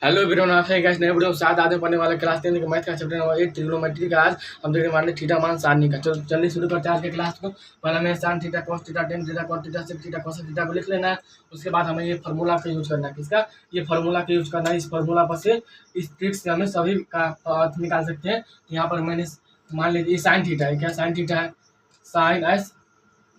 Hello everyone, आप है guys नए वीडियो में साथ आते पढ़ने वाले क्लास 10 के मैथ का चैप्टर नंबर 8 ट्रिग्नोमेट्री का। आज हम देखने वाले थीटा मान सारणी का। चलो जल्दी शुरू करते हैं आज के क्लास को। पहला हमें sine theta cos theta tan theta cot theta sec theta cos theta को लिख लेना है। उसके बाद हमें ये फार्मूला का यूज करना है। किसका? ये फार्मूला का यूज करना है। इस फार्मूला पर से इस ट्रिक से हमें सभी का निकाल सकते हैं। यहाँ पर मैंने मान लीजिए साइन थीटा है। क्या साइन थीटा है? साइन एस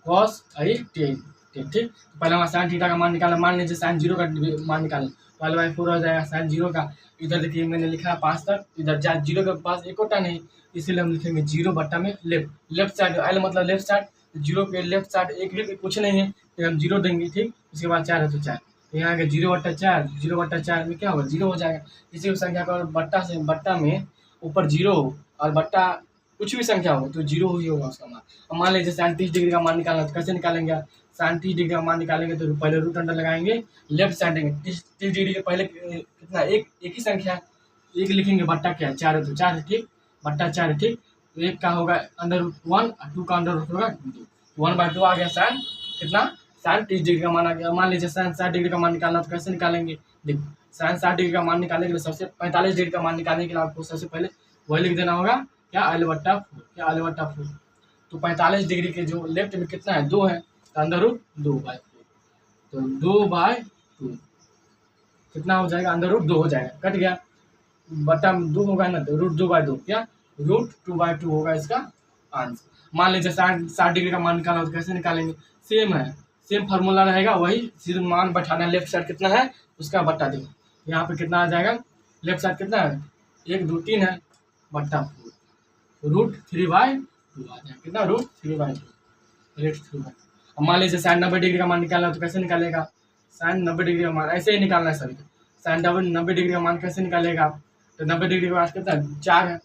कॉस आई टेन। ठीक, पहले हमारा साइन थीटा का मान निकालना। मान लीजिए साइन जीरो का मान निकालना। वाल बाई फोर हो जाएगा साइन जीरो का। इधर देखिए मैंने लिखा है 5 तक, इधर जीरो के पास एक होता नहीं, इसीलिए हम लिखेंगे जीरो बट्टा में लेफ्ट साइड। एल मतलब लेफ्ट साइड, जीरो के लेफ्ट साइड एक भी कुछ नहीं है तो हम जीरो देंगे। ठीक, उसके बाद 4 है तो 4, यहाँ के 0/4, 0/4 में क्या होगा? जीरो हो जाएगा। किसी भी संख्या का बट्टा से बट्टा में ऊपर जीरो हो और बट्टा कुछ भी संख्या हो तो जीरो ही होगा उसका मान। अब मान लीजिए 37 डिग्री का मान निकालना तो कैसे निकालेंगे? 37 डिग्री का मान निकालेंगे तो पहले रूट अंडर लगाएंगे, लेफ्ट साइड देंगे। 30 डिग्री के पहले कितना? एक ही संख्या, एक लिखेंगे। बट्टा क्या है? 4 है तो 4 है। ठीक, बट्टा 4 है। ठीक, तो एक का होगा अंडर रूट 1 और 2 का अंडर रूट होगा 2। 1/2 आ गया साइन कितना? साइन 30 डिग्री का मान आ गया। मान लीजिए साइन 60 डिग्री का मान निकालना तो कैसे निकालेंगे? देखो, साइन 60 डिग्री का मान निकालने के लिए सबसे 45 डिग्री का मान निकालने के लिए आपको सबसे पहले वही लिख देना होगा। क्या? L/4। क्या? L/4। तो 45 डिग्री के जो लेफ्ट में कितना है? 2 है तो अंदर रूट 2/4। तो 2/2 कितना हो जाएगा? अंदर रूट 2 हो जाएगा। कट गया, बट्टा में 2 होगा ना तो रूट 2/2। क्या? रूट 2/2 होगा इसका आंसर। मान लीजिए 60 डिग्री का मान निकालना तो कैसे निकालेंगे? सेम है, सेम फार्मूला रहेगा वही। सिर्फ मान बैठाना है। लेफ्ट साइड कितना है उसका बट्टा देंगे। यहाँ पे कितना आ जाएगा? लेफ्ट साइड कितना है? 1 2 3 है, बट्टा 4, रूट 3/2 आ जाएगा। कितना? रूट 3/2। अब मान लीजिए साइन 90 डिग्री का मान निकालना है तो कैसे निकालेगा? साइन 90 डिग्री का मान ऐसे ही निकालना है सभी। साइन 90 डिग्री का मान कैसे निकालेगा? तो 90 डिग्री का मान कितना है? 4 है,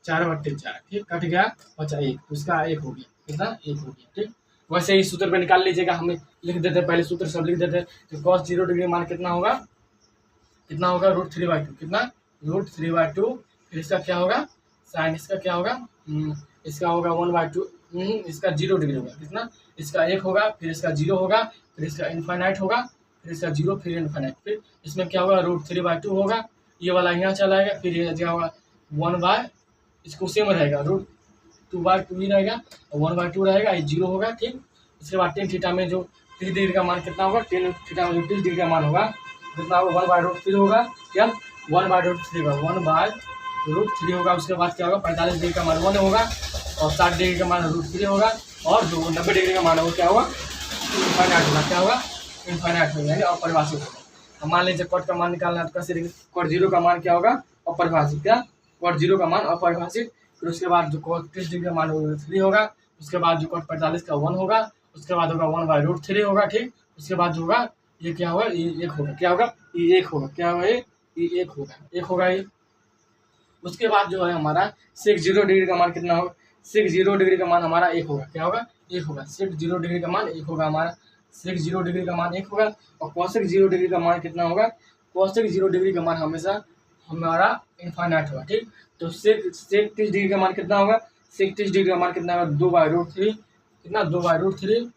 4/4। ठीक, कट गया, बचा 1, तो इसका 1 हो गया। कितना? 1 हो गया। ठीक, वैसे ही सूत्र पे निकाल लीजिएगा। हमें लिख देते हैं, पहले सूत्र सब लिख देते हैं। तो cos 0 डिग्री मान कितना होगा? कितना होगा? रूट 3/2। कितना? रूट 3/2। फिर इसका क्या होगा? साइन इसका क्या होगा? इसका होगा 1/2। इसका 0 डिग्री होगा। कितना? इसका 1 होगा, फिर इसका 0 होगा, फिर इसका इनफाइनाइट होगा, फिर इसका 0, फिर इनफाइनाइट। फिर इसमें क्या होगा? रूट 3/2 होगा। ये वाला यहाँ चला आएगा, फिर ये क्या होगा? 1/, इसको सेम रहेगा, रूट 2/2 ही रहेगा और 1/2 रहेगा। ये 0 होगा। ठीक, इसके बाद टेन थीटा में जो 30 डिग्री का मान कितना होगा? टेन थीटा में जो 30 डिग्री का मान होगा कितना होगा? 1/√3 होगा। क्या? 1/√3 होगा, 1/√3 होगा। उसके बाद क्या होगा? 45 डिग्री का मान 1 होगा और 60 डिग्री का मान √3 होगा और जो 90 डिग्री का मान होगा क्या होगा? इनफाइनाइट होगा। क्या होगा? इनफाइनाइट होगा, यानी अपरिभाषित होगा। अब मान लीजिए कॉट का मान निकालना है तो कैसे देंगे? कॉट 0 का मान क्या होगा? अपरिभाषित। क्या? कॉट 0 का मान अपरिभाषित। फिर उसके बाद जो कॉट 30 डिग्री का मान होगा 3 होगा। उसके बाद जो कॉट 45 का 1 होगा। उसके बाद होगा 1/√3 होगा। ठीक, उसके बाद जो होगा ये क्या होगा? ये 1 होगा। क्या होगा? ये 1 होगा। क्या होगा? ये 1 होगा, 1 होगा ये। उसके बाद जो है हमारा सेक 0 डिग्री का मान कितना होगा? सेक 0 डिग्री का मान हमारा 1 होगा। क्या होगा? 1 होगा। सेक 0 डिग्री का मान 1 होगा हमारा। सेक 0 डिग्री का मान 1 होगा। और कॉसेक 0 डिग्री का मान कितना होगा? कॉसेक 0 डिग्री का मान हमेशा हमारा इनफाइनाइट होगा। ठीक, तो सेक 30 डिग्री का मान कितना होगा? सेक 30 डिग्री का मान कितना होगा? 2/√3। कितना? 2/√3।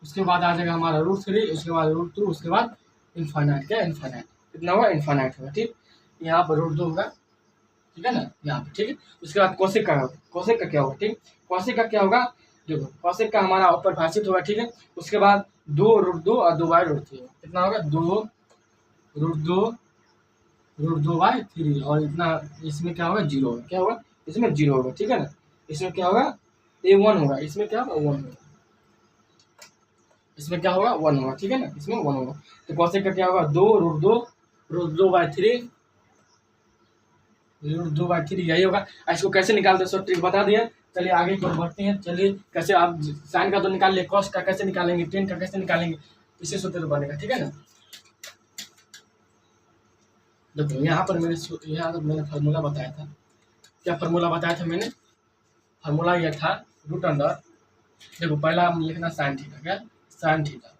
उसके बाद आ जाएगा हमारा √3, उसके बाद √2, उसके बाद इनफाइनाइट। क्या? इनफाइनाइट। कितना होगा? इनफाइनाइट होगा। ठीक, यहाँ पर √2 होगा। ठीक है ना, यहाँ पे। ठीक है, उसके बाद कौशिक का होगा। कौशिक का क्या होगा? ठीक, कौशिक का क्या होगा? देखो, कौशिक का हमारा अपरिभाषित होगा। ठीक है, उसके बाद 2√2 और 2/√3 होगा। कितना होगा? 2√2/3 और इतना। इसमें क्या होगा? 0 होगा। क्या होगा? इसमें 0 होगा। ठीक है ना, इसमें क्या होगा? ये 1 होगा। इसमें क्या होगा? 1 होगा। इसमें क्या होगा? 1 होगा। ठीक है ना, इसमें 1 होगा। तो कौशिक का क्या होगा? 2√2/3 2/3 यही होगा। इसको कैसे निकालते हैं सब ट्रिक बता दिए। चलिए आगे की ओर बढ़ते हैं। चलिए कैसे आप साइन का तो निकाल लिए, कॉस का कैसे निकालेंगे, टेन का कैसे निकालेंगे, इसे सूत्र बनेगा। ठीक है ना, देखो यहाँ पर मैंने फार्मूला बताया था। क्या फार्मूला बताया था मैंने? फार्मूला यह था रूट अंडर। देखो पहला हम लिखना साइन थीटा। क्या? Sine theta.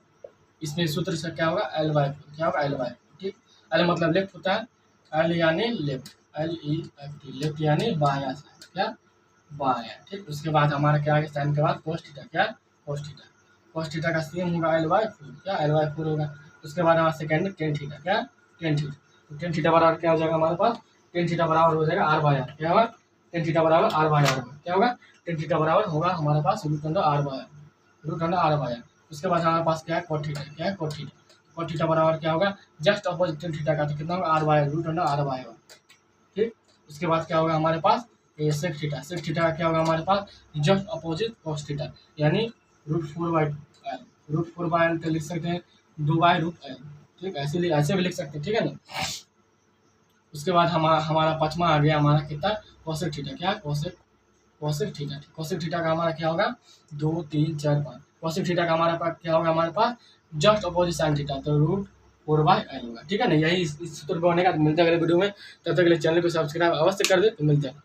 इसमें सूत्र से क्या होगा? L/4। क्या होगा? L/4। ठीक, L मतलब लेफ्ट होता है, L यानी लेफ्ट, LEFT, लेफ्ट यानी बायां साइड। क्या? बायां। ठीक, उसके बाद हमारा क्या आगे? साइन के बाद cos थीटा। क्या? cos theta. cos थीटा का सेम होगा L/4। क्या? L/4 होगा। उसके बाद हमारा सेकेंड टेन थीटा। क्या? Tan theta. तो टेन थीटा बराबर क्या हो जाएगा हमारे पास, टेन थीटा बराबर हो जाएगा आर बाय आर। क्या होगा, टेन थीटा बराबर आर बाय आर। क्या होगा, टेन थीटा बराबर होगा हमारे पास root under R by R, root under R by R. उसके बाद हमारे पास क्या है, कॉट थीटा। क्या है, कॉट थीटा। कॉट थीटा बराबर क्या होगा, जस्ट अपोजिट टेन थीटा का, तो कितना होगा R by root under R by R. ठीक, उसके बाद क्या होगा हमारे पास, ये सेक थीटा। सेक थीटा का क्या होगा हमारे पास, जस्ट अपोजिट कॉस थीटा, यानी root four by L. Root four by L तो लिख सकते हैं 2/√L। ठीक, ऐसे भी लिख सकते हैं, ठीक है ना। उसके बाद हमारा पांचवा आ गया हमारा कितना, कोसेक थीटा। क्या, कोसेक थीटा। कोसेक थीटा का हमारा क्या होगा, 2 3 4 5। कोसेक थीटा का हमारा पास क्या होगा हमारे पास, जस्ट अपोजिट साइन थीटा, तो रूट 4/L होगा। ठीक है ना, यही इस सूत्र को होने का। मिलते हैं अगले वीडियो में, तब तक के लिए चैनल को सब्सक्राइब अवश्य कर दे। तो मिलते हैं।